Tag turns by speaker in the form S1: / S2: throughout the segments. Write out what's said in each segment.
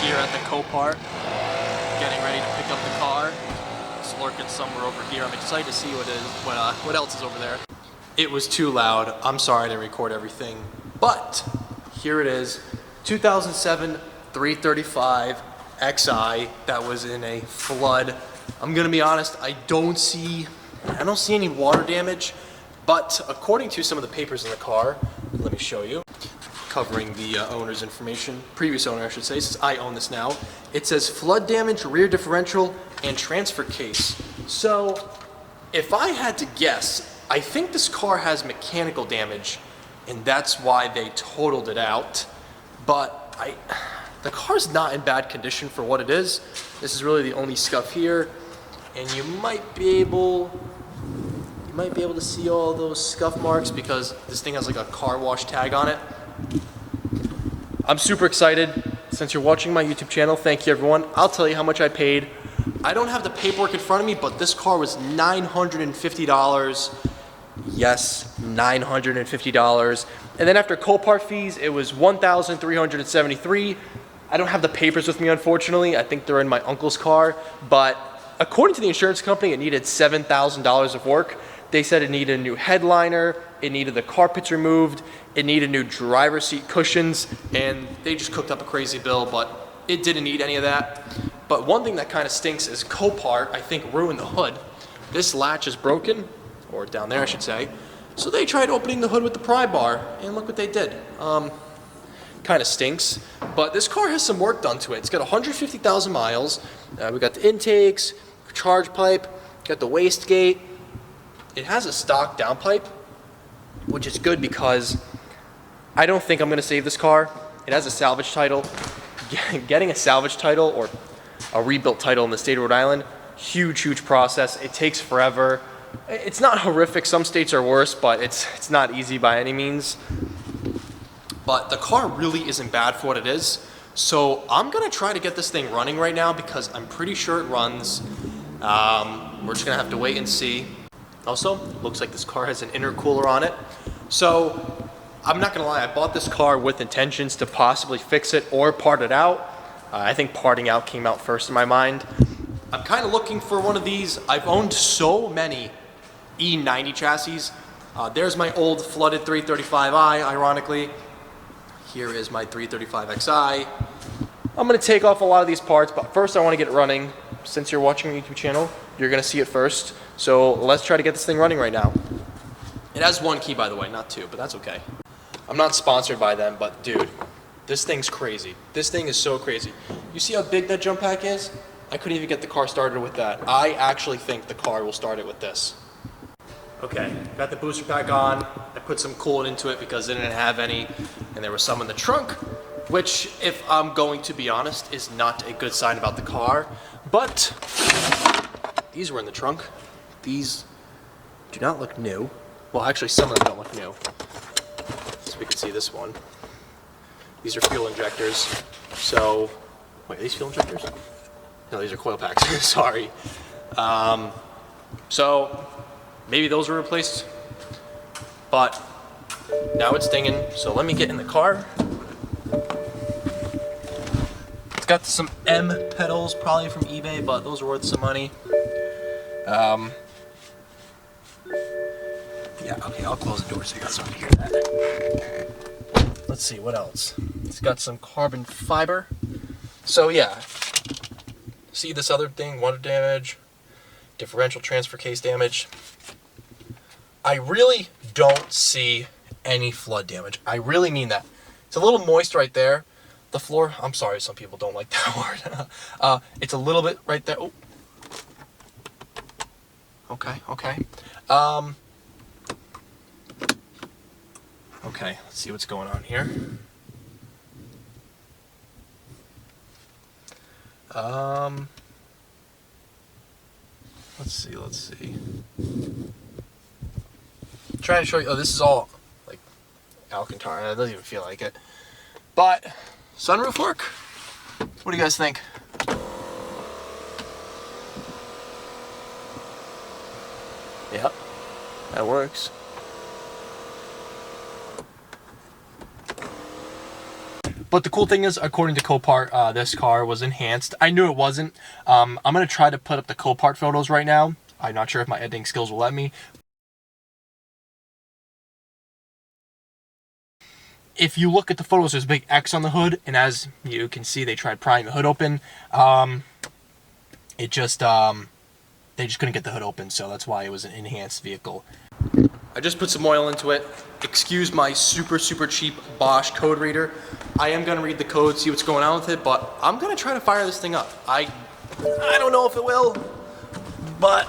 S1: here at the Copart, getting ready to pick up the car. It's lurking somewhere over here. I'm excited to see what else is over there. It was too loud. I'm sorry I didn't record everything, but here it is, 2007 335 XI that was in a flood. I'm gonna be honest, I don't see any water damage, but according to some of the papers in the car, let me show you, covering the owner's information, previous owner I should say, since I own this now, it says flood damage, rear differential, and transfer case. So if I had to guess, I think this car has mechanical damage, and that's why they totaled it out. But the car's not in bad condition for what it is. This is really the only scuff here, and you might be able to see all those scuff marks because this thing has like a car wash tag on it. I'm super excited. Since you're watching my YouTube channel, thank you everyone. I'll tell you how much I paid. I don't have the paperwork in front of me, but this car was $950. Yes, $950. And then after Copart fees, it was $1,373. I don't have the papers with me, unfortunately. I think they're in my uncle's car. But according to the insurance company, it needed $7,000 of work. They said it needed a new headliner, it needed the carpets removed, it needed new driver's seat cushions, and they just cooked up a crazy bill, but it didn't need any of that. But one thing that kind of stinks is Copart, I think, ruined the hood. This latch is broken, or down there I should say, so they tried opening the hood with the pry bar, and look what they did. Kind of stinks, but this car has some work done to it. It's got 150,000 miles. We got the intakes, charge pipe, got the wastegate. It has a stock downpipe, which is good because I don't think I'm going to save this car. It has a salvage title. Getting a salvage title or a rebuilt title in the state of Rhode Island, huge process. It takes forever. It's not horrific. Some states are worse, but it's not easy by any means. But the car really isn't bad for what it is. So I'm going to try to get this thing running right now because I'm pretty sure it runs. We're just going to have to wait and see. Also, looks like this car has an intercooler on it. So, I'm not gonna lie, I bought this car with intentions to possibly fix it or part it out. I think parting out came out first in my mind. I'm kind of looking for one of these. I've owned so many E90 chassis. There's my old flooded 335i, ironically. Here is my 335xi. I'm gonna take off a lot of these parts, but first I wanna get it running. Since you're watching my YouTube channel, you're gonna see it first. So let's try to get this thing running right now. It has one key, by the way, not two, but that's okay. I'm not sponsored by them, but dude, this thing's crazy. This thing is so crazy. You see how big that jump pack is? I couldn't even get the car started with that. I actually think the car will start it with this. Okay, got the booster pack on. I put some coolant into it because I didn't have any, and there was some in the trunk, which, if I'm going to be honest, is not a good sign about the car. But these were in the trunk. These do not look new. Well, actually, some of them don't look new. So we can see this one. These are fuel injectors. So, wait, are these fuel injectors? No, these are coil packs. Sorry. So, maybe those were replaced. But now it's dinging. So let me get in the car. It's got some M pedals, probably from eBay, but those are worth some money. Yeah, okay, I'll close the door so you guys don't hear that. Let's see, what else? It's got some carbon fiber. So yeah, see this other thing, water damage, differential transfer case damage. I really don't see any flood damage. I really mean that. It's a little moist right there. The floor, I'm sorry, some people don't like that word. It's a little bit right there. Oh. Okay. Okay, let's see what's going on here. Let's see. Trying to show you, oh, this is all like Alcantara. It doesn't even feel like it. But sunroof work? What do you guys think? Yep, that works. But the cool thing is, according to Copart, this car was enhanced. I knew it wasn't. I'm going to try to put up the Copart photos right now. I'm not sure if my editing skills will let me. If you look at the photos, there's a big X on the hood, and as you can see, they tried prying the hood open. They just couldn't get the hood open, so that's why it was an enhanced vehicle. I just put some oil into it. Excuse my super cheap Bosch code reader. I am gonna read the code, see what's going on with it, but I'm gonna try to fire this thing up. I don't know if it will, but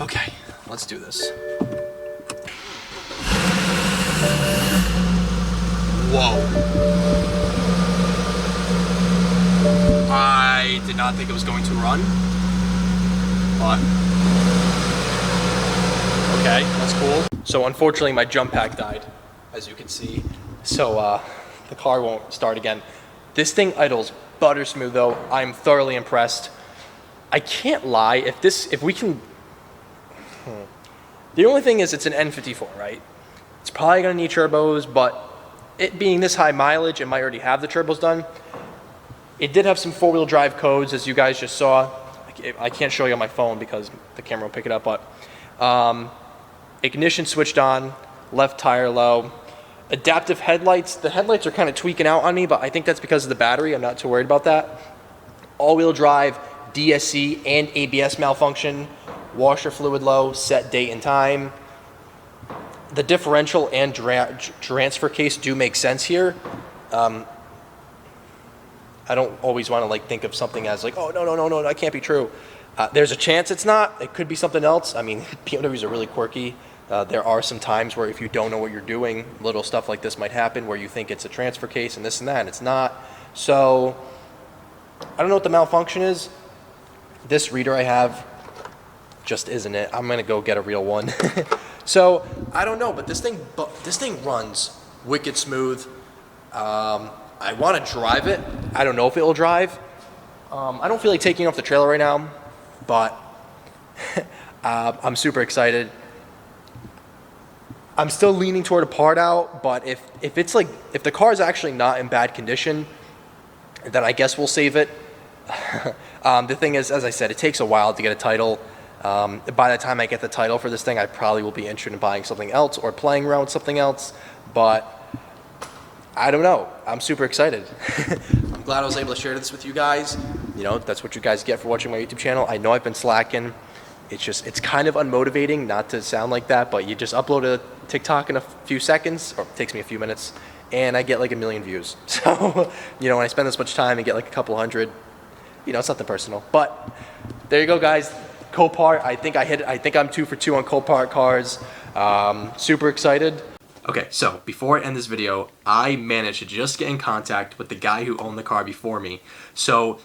S1: okay, let's do this. Whoa. I did not think it was going to run, but okay, that's cool. So unfortunately my jump pack died, as you can see. So the car won't start again. This thing idles butter smooth though. I'm thoroughly impressed. I can't lie, if we can, the only thing is it's an N54, right? It's probably gonna need turbos, but it being this high mileage, it might already have the turbos done. It did have some four-wheel drive codes, as you guys just saw. I can't show you on my phone because the camera will pick it up, but ignition switched on, left tire low. Adaptive headlights, the headlights are kind of tweaking out on me, but I think that's because of the battery. I'm not too worried about that. All-wheel drive, DSC, and ABS malfunction. Washer fluid low, set date and time. The differential and transfer case do make sense here. I don't always want to like think of something as like, oh, no, that can't be true. There's a chance it's not. It could be something else. I mean, BMWs are really quirky. There are some times where if you don't know what you're doing, little stuff like this might happen where you think it's a transfer case and this and that, and it's not. So I don't know what the malfunction is. This reader I have just isn't it. I'm gonna go get a real one. So I don't know, but this thing runs wicked smooth. I want to drive it. I don't know if it will drive. I don't feel like taking off the trailer right now, but I'm super excited. I'm still leaning toward a part out, but if the car is actually not in bad condition, then I guess we'll save it. The thing is, as I said, it takes a while to get a title. By the time I get the title for this thing, I probably will be interested in buying something else or playing around with something else, but I don't know. I'm super excited. I'm glad I was able to share this with you guys. You know, that's what you guys get for watching my YouTube channel. I know I've been slacking. It's kind of unmotivating, not to sound like that, but you just upload a TikTok in a few seconds, or it takes me a few minutes, and I get like 1 million views. So, you know, when I spend this much time and get like a couple hundred, you know, it's nothing personal. But there you go, guys. Copart, I think I'm 2 for 2 on Copart cars. Super excited. Okay, so before I end this video, I managed to just get in contact with the guy who owned the car before me. So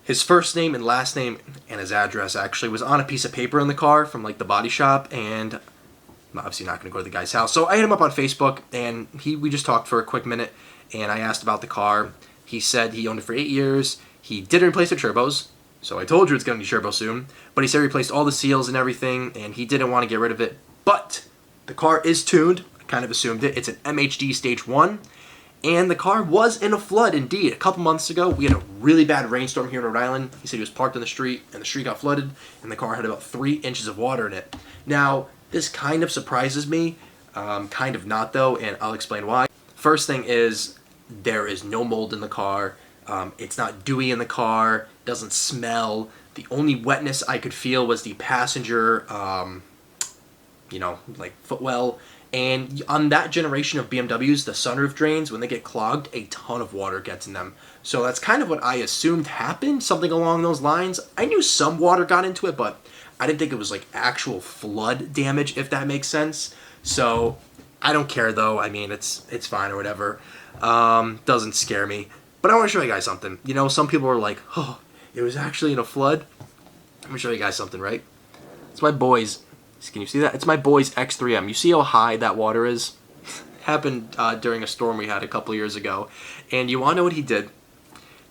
S1: his first name and last name and his address actually was on a piece of paper in the car from like the body shop, and I'm obviously not going to go to the guy's house. So I hit him up on Facebook, and we just talked for a quick minute, and I asked about the car. He said he owned it for 8 years. He didn't replace the turbos. So I told you it's going to be turbo soon. But he said he replaced all the seals and everything, and he didn't want to get rid of it. But the car is tuned. I kind of assumed it. It's an MHD Stage 1. And the car was in a flood, indeed. A couple months ago, we had a really bad rainstorm here in Rhode Island. He said he was parked on the street, and the street got flooded, and the car had about 3 inches of water in it. Now, this kind of surprises me. Kind of not, though, and I'll explain why. First thing is, there is no mold in the car. It's not dewy in the car, doesn't smell. The only wetness I could feel was the passenger, you know, like footwell. And on that generation of BMWs, the sunroof drains, when they get clogged, a ton of water gets in them. So that's kind of what I assumed happened, something along those lines. I knew some water got into it, but I didn't think it was like actual flood damage, if that makes sense. So I don't care though. I mean, it's fine or whatever. Doesn't scare me. But I want to show you guys something. You know, some people are like, oh, it was actually in a flood. Let me show you guys something, right? It's my boy's, can you see that? It's my boy's X3M. You see how high that water is? Happened during a storm we had a couple years ago. And you want to know what he did?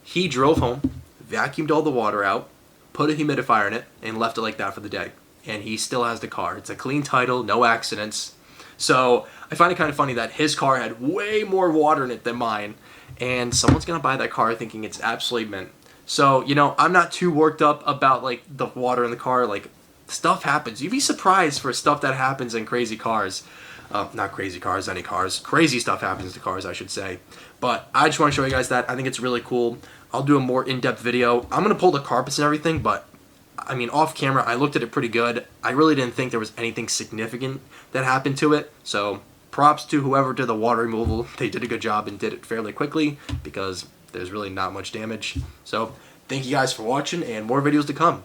S1: He drove home, vacuumed all the water out, put a humidifier in it, and left it like that for the day. And he still has the car. It's a clean title, no accidents. So I find it kind of funny that his car had way more water in it than mine, and someone's gonna buy that car thinking it's absolutely mint. So, you know, I'm not too worked up about like the water in the car. Like, stuff happens. You'd be surprised for stuff that happens in crazy cars. Not crazy cars, any cars. Crazy stuff happens to cars, I should say. But I just want to show you guys that. I think it's really cool. I'll do a more in-depth video. I'm going to pull the carpets and everything, but I mean, off camera, I looked at it pretty good. I really didn't think there was anything significant that happened to it. So props to whoever did the water removal. They did a good job and did it fairly quickly because there's really not much damage. So thank you guys for watching, and more videos to come.